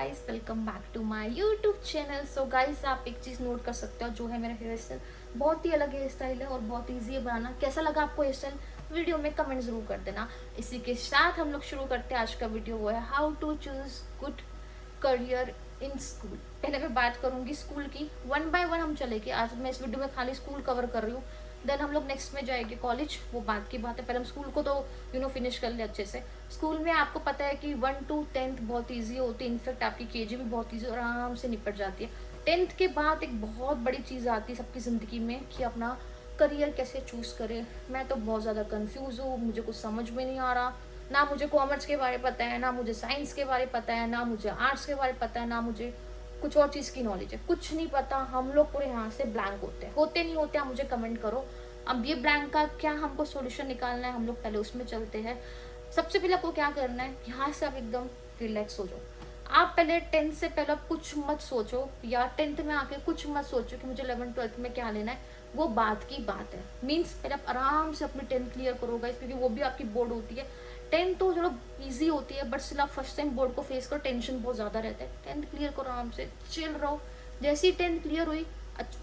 Guys, welcome back to my YouTube channel. So guys, आप एक चीज़ note कर सकते हो, जो है मेरा हेयर स्टाइल बहुत ही अलग हेयर स्टाइल है और बहुत ईजी है बनाना। कैसा लगा आपको हेयर स्टाइल? वीडियो में कमेंट जरूर कर देना। इसी के साथ हम लोग शुरू करते हैं आज का वीडियो। वो है how to choose good career in school. पहले मैं बात करूंगी स्कूल की, वन बाय वन हम चलेंगे। आज मैं इस वीडियो में खाली स्कूल कवर कर रही हूँ, देन हम लोग नेक्स्ट में जाएंगे कॉलेज, वो बात की बात है। पहले हम स्कूल को तो फिनिश कर ले अच्छे से। स्कूल में आपको पता है कि 1 to 10th बहुत ईजी होती है, इनफेक्ट आपकी केजी भी बहुत ईजी और आराम से निपट जाती है। 10th के बाद एक बहुत बड़ी चीज़ आती है सबकी ज़िंदगी में कि अपना करियर कैसे चूज़ करें। मैं तो बहुत ज़्यादा कंफ्यूज हूँ, मुझे कुछ समझ में नहीं आ रहा। ना मुझे कॉमर्स के बारे में पता है, ना मुझे साइंस के बारे में पता है, ना मुझे आर्ट्स के बारे में पता है, ना मुझे कुछ और चीज़ की नॉलेज है। कुछ नहीं पता, हम लोग पूरे यहाँ से ब्लैंक होते नहीं होते। आप मुझे कमेंट करो अब ये ब्लैंक का क्या हमको सॉल्यूशन निकालना है। हम लोग पहले उसमें चलते हैं। सबसे पहले आपको क्या करना है, यहाँ से आप एकदम रिलैक्स हो जाओ। आप पहले 10th से पहले कुछ मत सोचो, या 10th में आके कुछ मत सोचो कि मुझे 11th 12th में क्या लेना है। वो बात की बात है। मीन्स पहले आप आराम से अपनी 10th क्लियर करोगे, क्योंकि वो भी आपकी बोर्ड होती है। 10th तो चलो ईजी होती है, बट स्टिल आप फर्स्ट टाइम बोर्ड को फेस करो, टेंशन बहुत ज़्यादा रहता है। 10th क्लियर करो, आराम से चिल रहो। जैसे ही 10th क्लियर हुई,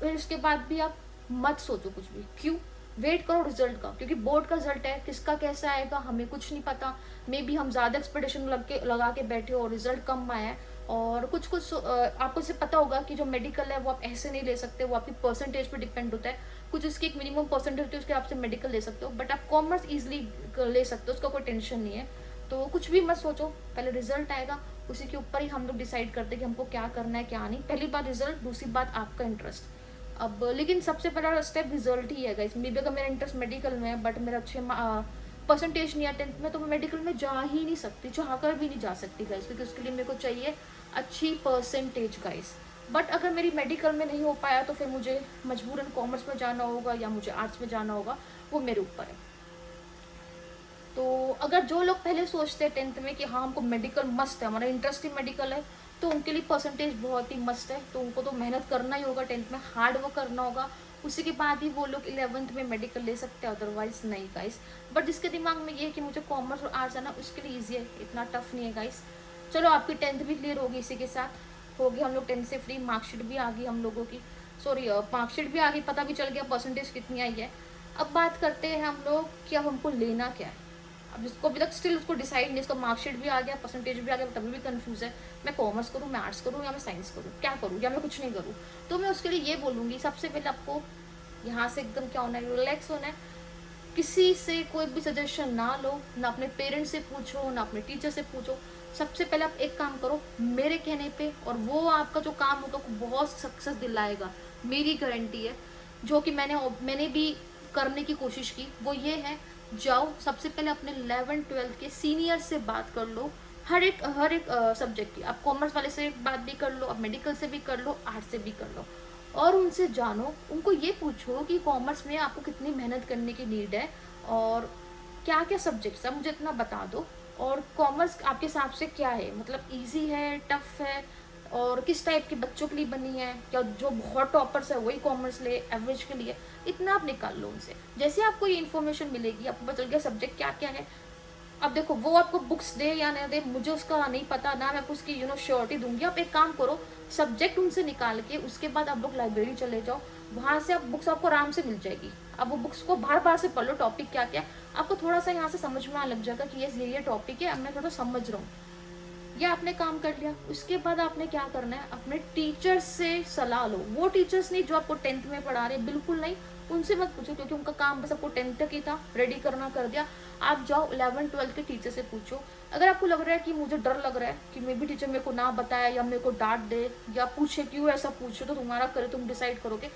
फिर उसके बाद भी आप मत सोचो कुछ भी। क्यों? वेट करो रिजल्ट का, क्योंकि बोर्ड का रिजल्ट है, किसका कैसा आएगा हमें कुछ नहीं पता। मे बी हम ज़्यादा एक्सपेक्टेशन लगा के बैठे हो और रिजल्ट कम आया है। और कुछ आपको इसे पता होगा कि जो मेडिकल है वो आप ऐसे नहीं ले सकते, वो आपकी परसेंटेज पे डिपेंड होता है। कुछ उसकी एक मिनिमम परसेंटेज होती है, उसके आपसे मेडिकल ले सकते हो, बट आप कॉमर्स ईजिली ले सकते हो, उसका कोई टेंशन नहीं है। तो कुछ भी मत सोचो, पहले रिजल्ट आएगा, उसी के ऊपर ही हम लोग डिसाइड करते हैं कि हमको क्या करना है क्या नहीं। पहली बात रिजल्ट, दूसरी बात आपका इंटरेस्ट। अब लेकिन सबसे पहला स्टेप रिजल्ट ही है गाइस। मे बी अगर मेरा इंटरेस्ट मेडिकल में है, बट मेरा अच्छे परसेंटेज नहीं है 10th में, तो मैं मेडिकल में जा ही नहीं सकती, चाह कर भी नहीं जा सकती गाइस, क्योंकि उसके लिए मेरे को चाहिए अच्छी परसेंटेज गाइस। बट अगर मेरी मेडिकल में नहीं हो पाया तो फिर मुझे मजबूरन कॉमर्स में जाना होगा या मुझे आर्ट्स में जाना होगा, वो मेरे ऊपर है। तो अगर जो लोग पहले सोचते हैं 10th में कि हाँ हमको मेडिकल मस्त है, हमारा इंटरेस्ट ही मेडिकल है, तो उनके लिए परसेंटेज बहुत ही मस्त है। तो उनको तो मेहनत करना ही होगा, 10th में हार्ड वर्क करना होगा, उसी के बाद ही वो लोग 11th में मेडिकल ले सकते हैं, अदरवाइज नहीं गाइस। बट जिसके दिमाग में ये है कि मुझे कॉमर्स और आर्ट्स आना, उसके लिए ईजी है, इतना टफ नहीं है गाइस। चलो आपकी 10th भी क्लियर होगी, इसी के साथ होगी हम लोग 10th से फ्री। मार्कशीट भी आ गई हम लोगों की, सॉरी मार्कशीट भी आ गई, पता भी चल गया परसेंटेज कितनी आई है। अब बात करते हैं हम लोग कि अब हमको लेना क्या है। अब जिसको अभी तक स्टिल उसको डिसाइड नहीं, इसको मार्कशीट भी आ गया, परसेंटेज भी आ गया, तभी भी कंफ्यूज है, मैं कॉमर्स करूँ, मैं आर्ट्स करूँ, या मैं साइंस करूँ, क्या करूँ, या मैं कुछ नहीं करूँ। तो मैं उसके लिए ये बोलूँगी, सबसे पहले आपको यहाँ से एकदम क्या होना है, रिलैक्स होना है। किसी से कोई भी सजेशन ना लो, ना अपने पेरेंट्स से पूछो, ना अपने टीचर से पूछो। सबसे पहले आप एक काम करो मेरे कहने पे, और वो आपका जो काम होगा वो बहुत सक्सेस दिलाएगा, मेरी गारंटी है। जो कि मैंने भी करने की कोशिश की, वो ये है, जाओ सबसे पहले अपने 11th 12th के सीनियर से बात कर लो, हर एक सब्जेक्ट की। आप कॉमर्स वाले से बात भी कर लो, आप मेडिकल से भी कर लो, आर्ट्स से भी कर लो, और उनसे जानो, उनको ये पूछो कि कॉमर्स में आपको कितनी मेहनत करने की नीड है, और क्या क्या सब्जेक्ट्स है मुझे इतना बता दो, और कॉमर्स आपके हिसाब से क्या है, मतलब इजी है, टफ है, और किस टाइप के बच्चों के लिए बनी है, या जो बहुत टॉपर्स है वही कॉमर्स ले, एवरेज के लिए, इतना आप निकाल लो उनसे। जैसे आपको ये इन्फॉर्मेशन मिलेगी, आपको पता चल गया सब्जेक्ट क्या क्या है। अब देखो वो आपको बुक्स दे या नहीं दे, मुझे उसका नहीं पता, ना मैं उसकी श्योरिटी दूंगी। आप एक काम करो, सब्जेक्ट उनसे निकाल के उसके बाद आप लोग लाइब्रेरी चले जाओ, वहां से आप बुक्स आपको आराम से मिल जाएगी। अब वो बुक्स को बार बार से पढ़ लो, टॉपिक क्या क्या, आपको थोड़ा सा यहाँ से समझ में आने लग जाएगा कि ये टॉपिक है, अब मैं थोड़ा समझ रहा हूँ। ये आपने काम कर लिया। उसके बाद आपने क्या करना है, अपने टीचर्स से सलाह लो। वो टीचर्स नहीं जो आपको 10th में पढ़ा रहे, बिल्कुल नहीं, उनसे मत पूछो, क्योंकि उनका काम बस आपको 10th तक ही था, रेडी करना, कर दिया। आप जाओ 11th 12th के टीचर से पूछो। अगर आपको लग रहा है कि मुझे डर लग रहा है कि मे बी टीचर मेरे को ना बताए, या मेरे को डांट दे, या पूछे क्यों ऐसा पूछो, तो तुम्हारा करे, तुम डिसाइड करोगे।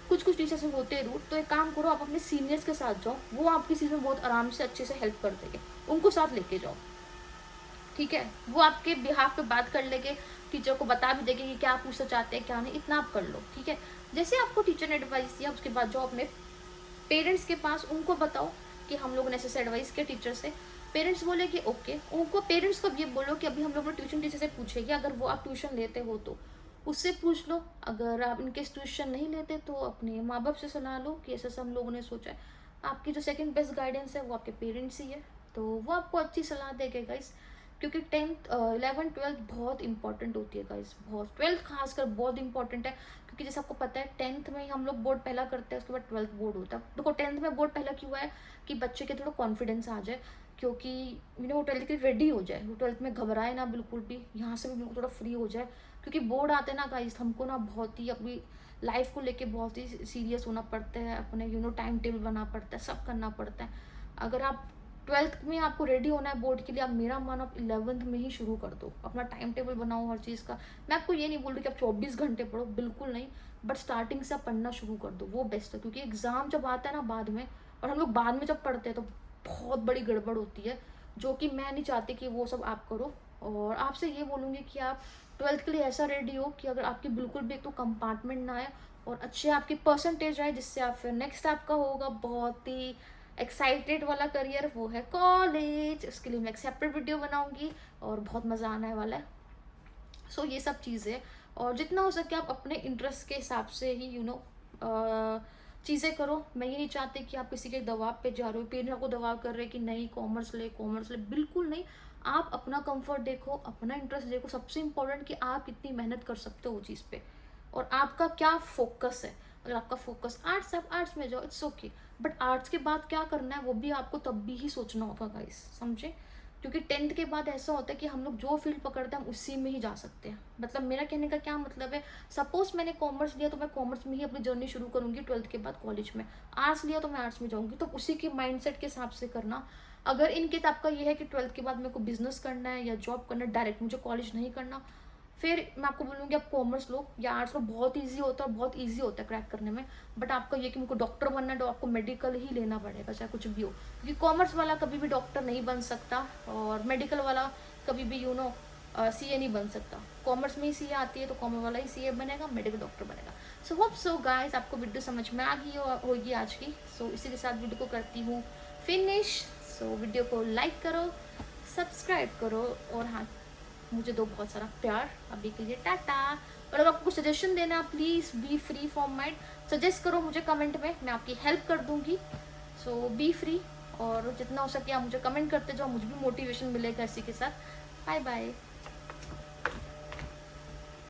कुछ कुछ टीचर्स होते हैं रूट, तो एक काम करो, आप अपने सीनियर्स के साथ जाओ, वो आपकी चीज़ में बहुत आराम से अच्छे से हेल्प कर देंगे, उनको साथ लेके जाओ। ठीक है, वो आपके बिहाफ पे बात कर लेंगे, टीचर को बता भी देंगे कि क्या पूछना चाहते हैं क्या नहीं, इतना आप कर लो। ठीक है, जैसे आपको टीचर ने एडवाइस दिया, उसके बाद जाओ अपने पेरेंट्स के पास, उनको बताओ कि हम लोगों ने ऐसे एडवाइस किया टीचर से। पेरेंट्स बोले कि ओके, उनको पेरेंट्स को ये बोलो कि अभी हम लोग ने ट्यूशन टीचर से पूछेगी, अगर वो आप ट्यूशन लेते हो तो उससे पूछ लो, अगर आप इनके ट्यूशन नहीं लेते तो अपने माँ बाप से सलाह लो कि ऐसा हम लोगों ने सोचा है। आपकी जो सेकंड बेस्ट गाइडेंस है वो आपके पेरेंट्स ही है, तो वो आपको अच्छी सलाह देंगे गाइस। क्योंकि 10th 11 12 बहुत इंपॉर्टेंट होती है गाइस, बहुत। 12th खासकर बहुत इंपॉर्टेंट है, क्योंकि जैसे आपको पता है 10th में ही हम लोग बोर्ड पहला करते हैं, उसके बाद 12th बोर्ड होता है। देखो 10th में बोर्ड पहला क्यों है कि बच्चे के थोड़ा कॉन्फिडेंस आ जाए, क्योंकि वो 12th के रेडी हो जाए, वो 12th में घबराए ना बिल्कुल भी, यहाँ से भी बिल्कुल थोड़ा फ्री हो जाए। क्योंकि बोर्ड आते हैं ना गाइस, हमको ना बहुत ही अपनी लाइफ को लेके बहुत ही सीरियस होना पड़ता है, अपने टाइम टेबल बनाना पड़ता है, सब करना पड़ता है। अगर आप 12th में आपको रेडी होना है बोर्ड के लिए, आप मेरा मानो आप 11th में ही शुरू कर दो, अपना टाइम टेबल बनाओ हर चीज़ का। मैं आपको ये नहीं बोल रही कि आप 24 घंटे पढ़ो, बिल्कुल नहीं, बट स्टार्टिंग से आप पढ़ना शुरू कर दो, वो बेस्ट है। क्योंकि एग्जाम जब आता है ना बाद में, और हम लोग बाद में जब पढ़ते हैं तो बहुत बड़ी गड़बड़ होती है, जो कि मैं नहीं चाहती कि वो सब आप करो। और आपसे ये बोलूँगी कि आप 12th के लिए ऐसा रेडी हो कि अगर आपकी बिल्कुल भी एक तो कंपार्टमेंट ना आए और अच्छे आपकी परसेंटेज आए, जिससे आप फिर नेक्स्ट आपका होगा बहुत ही एक्साइटेड वाला करियर, वो है कॉलेज। उसके लिए मैं एक सेपरेट वीडियो बनाऊंगी और बहुत मज़ा आने वाला है। सो ये सब चीज़ें, और जितना हो सके आप अपने इंटरेस्ट के हिसाब से ही चीज़ें करो। मैं ये नहीं चाहती कि आप किसी के दबाव पे जा रहे हो, पेरेंट्स आपको दबाव कर रहे हैं कि नहीं कॉमर्स ले कॉमर्स ले, बिल्कुल नहीं। आप अपना कंफर्ट देखो, अपना इंटरेस्ट देखो, सबसे इम्पोर्टेंट कि आप कितनी मेहनत कर सकते हो वो चीज़ पे, और आपका क्या फोकस है। अगर आपका फोकस आर्ट्स है, आप आर्ट्स में जाओ, इट्स ओके। बट आर्ट्स के बाद क्या करना है वो भी आपको तब भी ही सोचना होगा गाइस, समझे। क्योंकि 10th के बाद ऐसा होता है कि हम लोग जो फील्ड पकड़ते हैं हम उसी में ही जा सकते हैं। मतलब मेरा कहने का क्या मतलब है, सपोज मैंने कॉमर्स लिया तो मैं कॉमर्स में ही अपनी जर्नी शुरू करूंगी 12th के बाद कॉलेज में। आर्ट्स लिया तो मैं आर्ट्स में जाऊंगी, तो उसी के माइंडसेट के हिसाब से करना। अगर इनकेस आपका ये है कि 12th के बाद मेरे को बिजनेस करना है या जॉब करना है, डायरेक्ट मुझे कॉलेज नहीं करना, फिर मैं आपको बोलूँगी आप कॉमर्स लो या आर्ट्स लो, बहुत इजी होता है, बहुत इजी होता है क्रैक करने में। बट आपका ये कि मुझको डॉक्टर बनना है तो आपको मेडिकल ही लेना पड़ेगा, चाहे कुछ भी हो। क्योंकि कॉमर्स वाला कभी भी डॉक्टर नहीं बन सकता, और मेडिकल वाला कभी भी सीए नहीं बन सकता। कॉमर्स में ही सीए आती है तो कॉमर्स वाला ही सीए बनेगा, मेडिकल डॉक्टर बनेगा। सो होप सो गाइस आपको वीडियो समझ में आ गई होगी आज की। सो इसी के साथ वीडियो को करती हूँ फिनिश। सो वीडियो को लाइक करो, सब्सक्राइब करो, और हाँ मुझे दो बहुत सारा प्यार। अभी के लिए टाटा। और अगर आपको कुछ सजेशन देना है please be free from mind, suggest करो मुझे कमेंट में, मैं आपकी हेल्प कर दूंगी। सो बी फ्री, और जितना हो सके आप मुझे कमेंट करते जाओ, मुझे भी मोटिवेशन मिलेगा इसी के साथ। Bye bye.